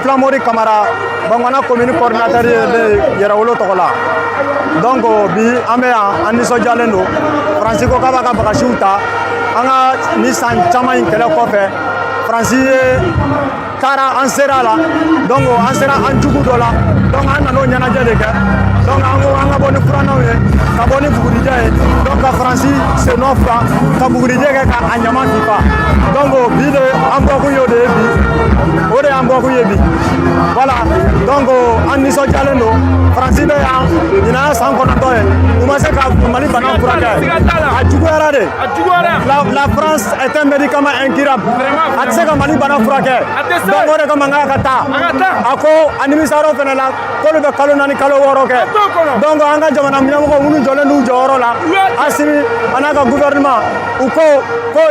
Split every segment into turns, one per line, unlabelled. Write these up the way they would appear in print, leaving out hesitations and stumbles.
Flamori Camara, Bangana commune coordinateur de Yerawolo Togola. Donc, bi ambe en Nisojalen Francisco Kabaka Bakashuta, anga Nissan Chama in Kele Kofe, Francis Kara Anserala, donc Ansera Anjugu Dola, donc Anano Nyana Jeleka, donc Anga Boni Franoe, Kaboni Bouridje, donc Francis Senofra, Kabouridje Anyama Tipa. Donc, bi de Ambokuyo de Ode Ambokuyebi. Voilà, donc en Nisojalen Francis Beya, il a 100 contours. Vous m'avez dit Mali Banan Furake. La France est un médicament incurable. Atseka Mali Banan Furake. Donc on est comme un Kata. Ako Animisaro Fenela, Kolo de Kalonani Kalo Woroke. Donc Anga Jamana Minamo Munu Jolenu Jorola, Asimi, Anaga gouvernement, Uko,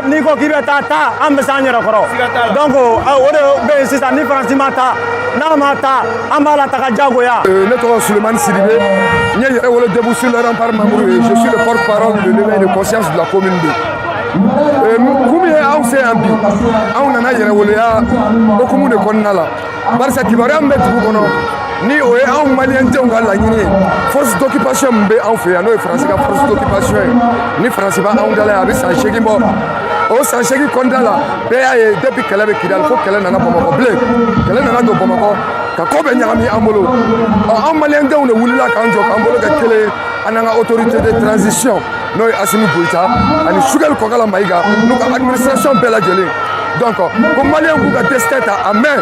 Niko Kibeta, Ambasanya Rokoro. Donc Ode Be Sisa Ni Francimata, Namata, Amala Takajagoya.
Notre Suleiman Sidibé, je suis le porte-parole de l'éveil de conscience de la commune 2. Combien on s'est ambi, on en a yéréolea, au commun de Konala. Barça qui va remettre ni au Malien de force d'occupation en fait, nous Français force d'occupation, ni Français va en galère avec sa chéguimbo. Au Sanchegi Kondala, depuis qu'elle avait qu'il faut qu'elle n'en a pas blé, qu'elle n'en a pas Pomako, Kakobe Nyami Amolo. En Malien de Willa Kanjo, Ambolo Kakele, en autorité de transition, nous Assimi Bouita, en Sugal Kokala Maïga, nous administration Bella Gelé. Donc, comme Malien vous a testé à main,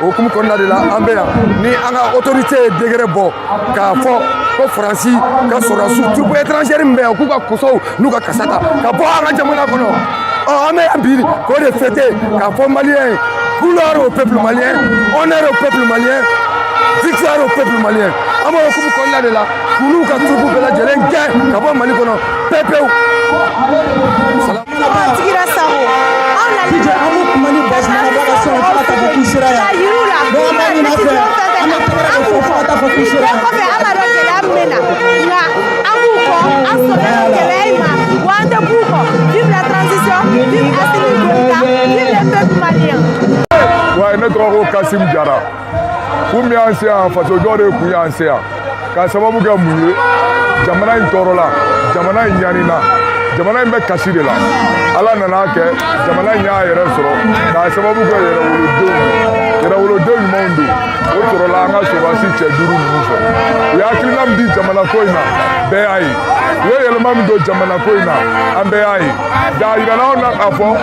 au Kumkonda de la Ambea, ni en autorité degré bon, car fort. Ko Francis ka sora su troupe étrangère mbe ku ka koso nu ka kasata ka bo anga jamana kono ame ambiri ko de fêter ka fo malien couleur au peuple malien honneur au peuple malien victoire au peuple malien amo ku ko la de la kunu ka troupe bela jelen ke ka bo mali kono pepe salam
tira saho ala ni amu mali basna ba ka so ta ko kusira ya do mani na fe ana ta ko kusira Mena, nga amuko, asobela keleima, wande buko, vive la transition, vive Assimi Goïta, vive le peuple malien.
Ouais, notre Kassim Diarra. Combien ancien, façon d'or et couillé ancien. Quand ça va vous gagner, Jamana in Torola, Jamana in Yanina, Jamana in Bekashirela. Allah nana ke, Jamana in Yara Soro, quand ça va vous gagner, Yerawolo 2 monde. Autre langa sobasi cheduru muso ya kilam di jamana koina be ai ye elmam do jamana koina ambe ai da irana na afo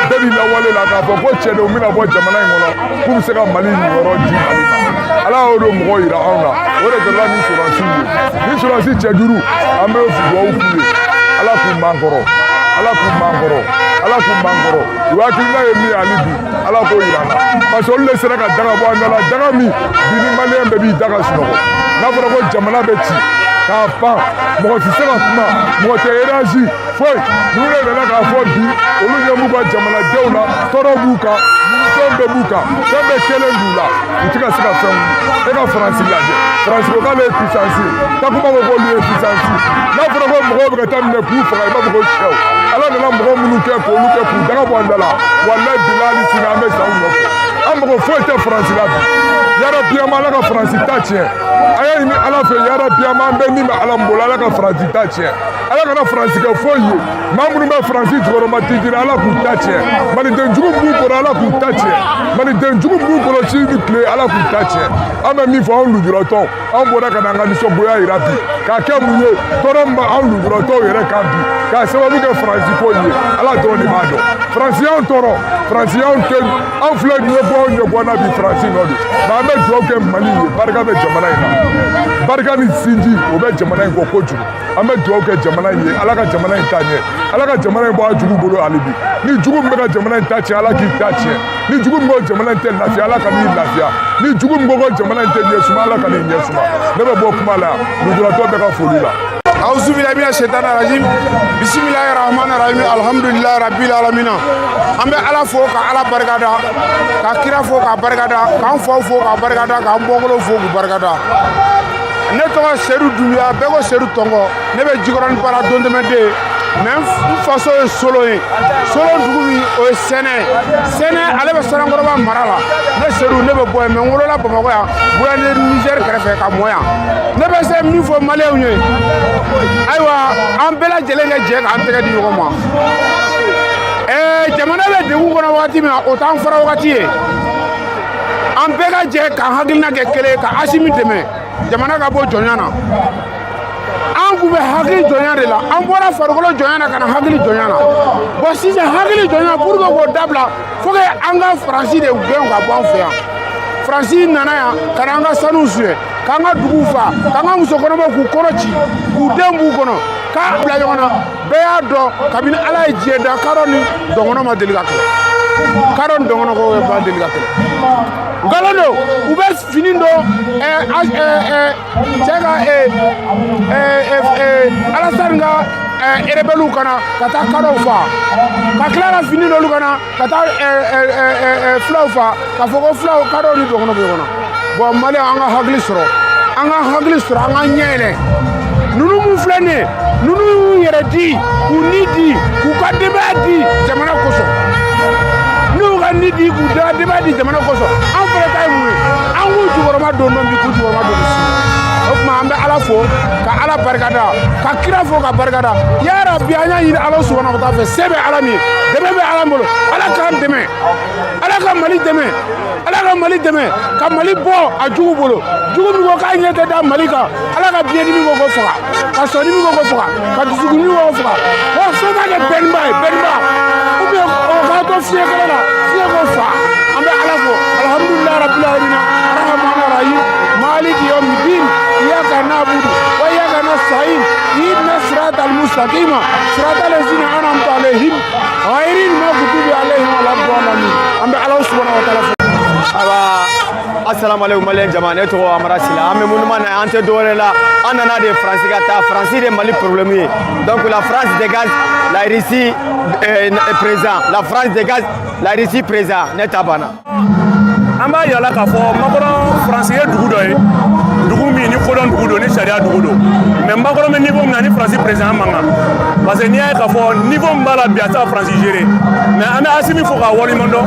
debi la wale la afo ko chedo mina bo jamana ngono kum se ka mali ngoro di ala odo mo ira ona ore de la ni surasi cheduru ambe o fugo ofule ala ku mangoro wa kilna emi alibi ala ko irana parce que le sera ka daga bo andala daga mi bini malien be bi daga sunoko na fara ko jamana be ci ka pa mo ti sera kuma mo te énergie foi nous le na ka fo bi olu nyemu ba jamana dewla toro buka tombe buka tombe kelendula utika sika fam e ka France France ko ka le puissance ta kuma ko le puissance na fara ko mo be ta ne pu fara ba ko show ala na mo munu ke ko lu ke pu daga bo andala wallahi bilali siname sa uno ambo fote France la yara biama la ka France ta tien aya ni ala fe yara biama be ni ma ala mbola la ka France ta tien ala ka France ka foye minnu bɛ Faransi jukɔrɔma titiri Ala k'u ta tiɲɛ maliden jugu b'u kɔrɔ Ala k'u ta tiɲɛ maliden jugu b'u kɔrɔ si ni tile Ala k'u ta tiɲɛ an bɛ min fɔ anw lujuratɔw anw bɔra ka na an ka nisɔngoya yira bi k'a kɛ mun ye tɔɔrɔ min bɛ anw lujuratɔw yɛrɛ kan bi k'a sababu kɛ Faransi ko ye Ala dɔrɔn de b'a dɔn Faransi y'anw tɔɔrɔ Faransi y'anw tɛ anw filɛ ɲɛbɔ ɲɛbɔna bi Faransi nɔ de nka an bɛ dugawu kɛ Mali ye barika bɛ jamana in na barika ni sinji o bɛ jamana in kɔ kojugu an bɛ dugawu kɛ jamana in ye Ala ka jamana in ta ɲɛ Ala ka jamana in bɔ a jugu bolo hali bi ni jugu min bɛ ka jamana in ta tiɲɛ Ala k'i ta tiɲɛ ni jugu min ko jamana in tɛ lafiya Ala ka n'i lafiya ni jugu min ko jamana in tɛ ɲɛsuma Ala ka n'i ɲɛsuma ne bɛ bɔ kuma la lujuratɔ bɛɛ ka foli la.
Auzu billahi minash shaitani rajim. Bismillahir rahmanir rahim. Alhamdulillahi rabbil alamin. An bɛ Ala fo ka Ala barikada ka kira fo ka barikada k'an faw fo ka barikada k'an bɔkolow fo k'u barikada. Ne tɔgɔ Seydou Doumbouya bɛɛ ko Seydou Tɔngo ne bɛ Jikɔrɔni Para Dondemɛden mais n faso ye Solon ye Solon dugu min o ye Sɛnɛ ale bɛ Sanankɔrɔba mara la ne Seydou ne bɛ bɔ yen mais n wolola Bamakɔ yan Bourandi Niger kɛrɛfɛ ka mɔ yan ne bɛ se min fɔ maliyɛnw ye ayiwa an bɛɛ lajɛlen ka jɛ k'an tɛgɛ di ɲɔgɔn ma jamana bɛ degun kɔnɔ wagati min na o t'an fara wagati ye an bɛɛ ka jɛ k'an hakilina kɛ kelen ye ka Asimi dɛmɛ jamana ka bɔ jɔnya na an kun bɛ hakili jɔnya de la an bɔra farikolo jɔnya na ka na hakili jɔnya na bon sisan hakili jɔnya pour que k'o dabila faut que an ka Faransi de gɛn ka bɔ an fɛ yan Faransi nana yan ka na an ka sanu suyɛ k'an ka duguw fa k'an ka musokɔnɔmaw k'u kɔnɔ ci k'u den b'u kɔnɔ k'a bila ɲɔgɔn na bɛɛ y'a dɔn kabini Ala ye diɲɛ da kadɔ ni dɔngɔnɔ ma deli ka kɛlɛ kadɔ ni dɔngɔnɔ ko ma deli ka kɛlɛ nkalon don u bɛ fini don cɛ ka Alasani ka rebelles kana ka taa kadɔw fa ka tila ka fini dolu kana ka taa fulaw fa ka fɔ ko fulaw kadɔw ni dɔngɔnɔ bɛ ɲɔgɔn na bon Maliyɛn an ka hakili sɔrɔ an ka ɲɛ yɛlɛ ninnu mun filɛ nin ye ninnu y'u yɛrɛ di k'u ni di k'u ka denbaya di jamana kosɔn n'u ka ni di k'u denbaya di jamana kosɔn an fɛnɛ ta ye mun ye an k'u jukɔrɔma don dɔn bi k'u jukɔrɔma don sini o tuma an bɛ Ala fo ka Ala barikada ka kira fo ka barikada ya Rabbi an y'a ɲini Ala subahanahu wa taala fɛ se bɛ Ala min ye dɛmɛ bɛ Ala bolo Ala k'an dɛmɛ Ala ka Mali dɛmɛ Ala ka Mali dɛmɛ ka Mali bɔ a jugu bolo jugu min ko k'a ɲɛ tɛ da Mali kan Ala ka biyɛndimi ko faga ka sɔdimi ko faga ka dusukundimi ko faga wa fɛn b'a kɛ bɛnniba ye bɛnniba ou bien o k'a to fiɲɛ kɛlɛ la fiɲɛ ko fa an bɛ Ala fo alhamdulilahi rabbil alamin arrahmanir rahim maliki yawmiddin iyyaka na'budu wa iyyaka nasta'in ihdina siratal mustaqim siratal ladzina an'amta alaihim ghayril maghdubi alaihim waladdallin an bɛ Ala subhanahu wa ta'ala
Assalamu alaikum maliyɛn jama ne tɔgɔ Amara Sila an bɛ munuma na an tɛ dɔwɛrɛ la an nana de Faransi ka taa Faransi de Mali problème ye donc la France dégage la Russie présent la France dégage la Russie présent ne ta banna
an b'a yala k'a fɔ Makɔrɔ Faransi ye dugu dɔ ye dugu min ni kodɔn dugu don ni sariya dugu don mais Makɔrɔ bɛ niveau min na ni Faransi président man kan parce que n'i y'a ye k'a fɔ niveau min b'a la bi a tɛ ka Faransi gérer mais an bɛ Asimi fo k'a waleɲuman dɔn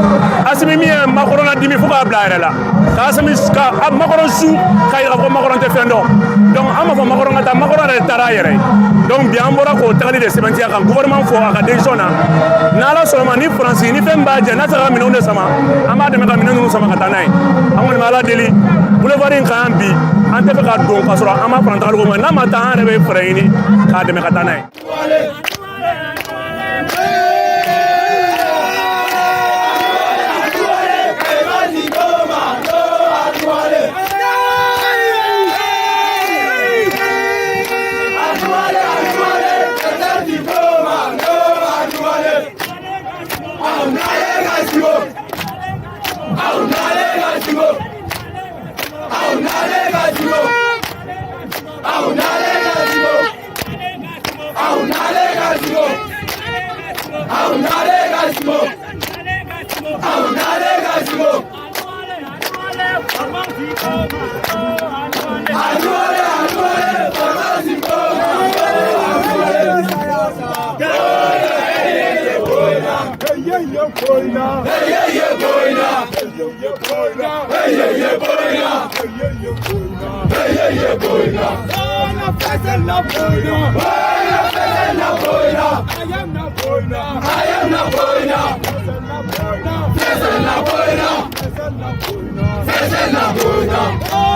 Asimi min ye Makɔrɔ ladimi fo k'a bila a yɛrɛ la ka Asimi ka Makɔrɔ su k'a yira ko Makɔrɔ tɛ fɛn dɔn donc an b'a fɔ Makɔrɔ ka taa Makɔrɔ yɛrɛ taara a yɛrɛ ye donc bi an bɔra k'o tagali de sɛbɛntiya kan gouvernement fɔ a ka décision na n'Ala sɔnna ni Faransi ni fɛn b'a jɛ n'a sera ka minɛnw de sama an b'a dɛmɛ ka minɛn ninnu sama ka taa n'a ye an kɔni bɛ Ala deli boulevard in kan bi an tɛ fɛ ka don ka sɔrɔ an ma Faransi tagali ko ma n'a ma taa an yɛrɛ bɛ fɛɛrɛ ɲini k'a dɛmɛ ka taa n'a ye.
Boyna, Fezena boina.